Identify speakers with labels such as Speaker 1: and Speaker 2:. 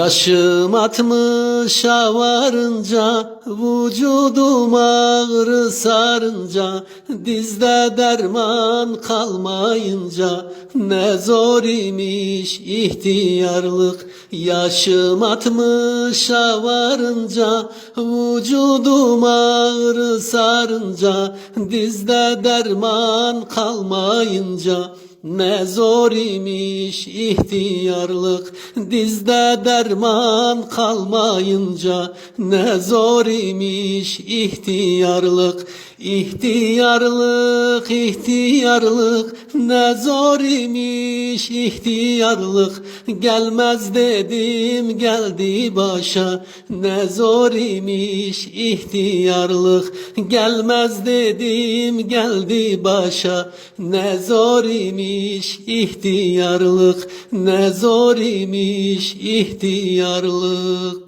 Speaker 1: Yaşım 60'a varınca, vücudum ağrı sarınca, dizde derman kalmayınca, ne zor imiş ihtiyarlık. Yaşım 60'a varınca, vücudum ağrı sarınca, dizde derman kalmayınca, ne zor imiş ihtiyarlık. Dizde derman kalmayınca, ne zor imiş ihtiyarlık. İhtiyarlık, ihtiyarlık, ne zor imiş ihtiyarlık. Gelmez dedim geldi başa, ne zor imiş ihtiyarlık. Gelmez dedim geldi başa, ne zor imiş ihtiyarlık. Ne zor imiş ihtiyarlık.